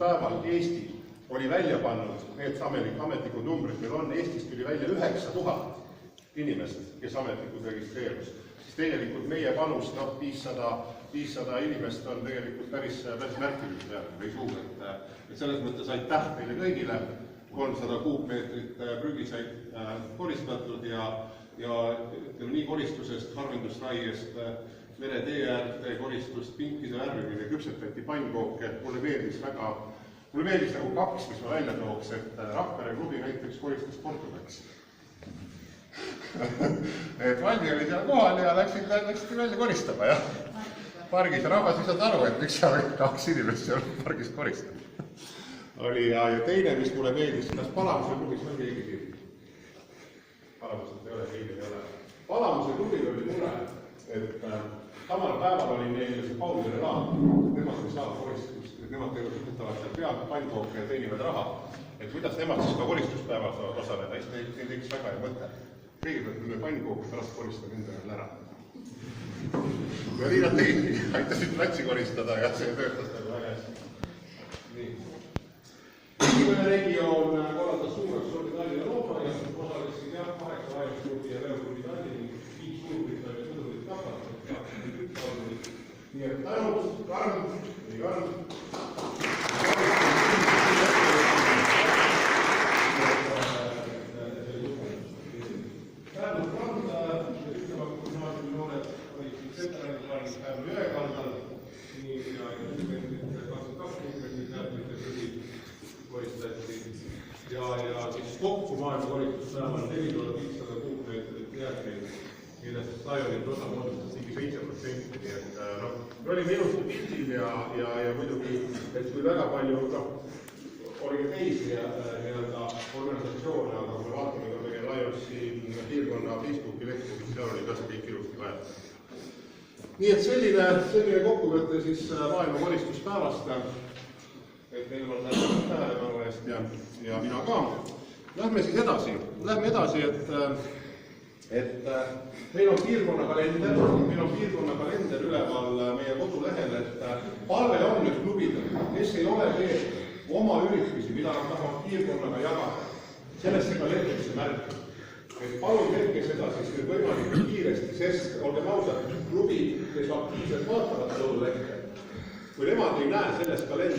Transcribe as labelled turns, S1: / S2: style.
S1: avalduspäeval Eesti oli välja pannud need ametlikud numbrid, meil on Eestist tuli välja 9000 inimest, kes ametlikult registreerus. Siis tegelikult meie panus, 500 inimest on tegelikult päris märkilised või suur, et selles mõttes aitäh teile kõigile, 300 kuupmeetrit prügi said koristatud ja ütleme nii koristusest, harvendusraiest, meretee äärde koristust, pinkide värvimine, küpsetati pannkooke, mulle meeldis nagu kaks, mis ma välja tooks, et Rakvere klubi näiteks koristas Portugals. Et Valdi oli seal kohal ja läksid välja koristama ja pargis ja rahvas ei saanud aru, et miks seal kaks inimest seal pargis koristab. Oli ja teine, mis mulle meeldis, kas Palamuse klubis on keegi siin? Palamuselt ei ole, keegi ei ole. Palamuse klubil oli mure, et samal päeval oli neil see Paulile raam, nemad ei saa koristust, et nemad võtavad seal pealt pannkooke ja teenivad raha. Et kuidas nemad siis ka koristuspäeval saavad osaleda, siis neil teeks väga hea mõte. Kõigepealt me pannkooke pärast koristame enda veel ära. Ja nii nad tegidki, aitasid platsi koristada ja see töötas nagu väga hästi. Nii. Esimene regioon korraldas suureks sordi Tallinna Loopari, osalesid 8 vajadusklubi ja veoklubi Tallinni, 5 Suurbritannia sõdurit kapatud. Nii et tänud, Karm, nii Karm. Tänud Kanda, ütlema gümnaasiumi noored olid siis Seterani päeval Jõekaldal, nii ja 22 meetrit koristati ja siis kokku maailma koristuspäeval 4500 kuupmeetrit jääkmeid, millest laialid osa moodustas ligi 7%, nii et me olime ilusti pildil ja muidugi, et kui väga palju oli ka teisi organisatsioone, aga kui me vaatame ka meie Lionsi piirkonna Facebooki lehti, siis seal oli ka see kõik ilusti kaetud. Nii et selline kokkuvõte siis maailma koristuspäevast, et teil on tähelepanu eest ja mina ka. Lähme siis edasi, et meil on piirkonna kalender üleval meie kodulehel, et palve on nüüd klubidele, kes ei ole veel oma üritusi, mida nad tahavad piirkonnaga jagada, sellesse kalendrisse märkida. Et palun tehke seda siis nüüd võimalikult kiiresti, sest olgem ausad, klubid, kes aktiivselt vaatavad kodulehte, kui nemad ei näe selles kalendris,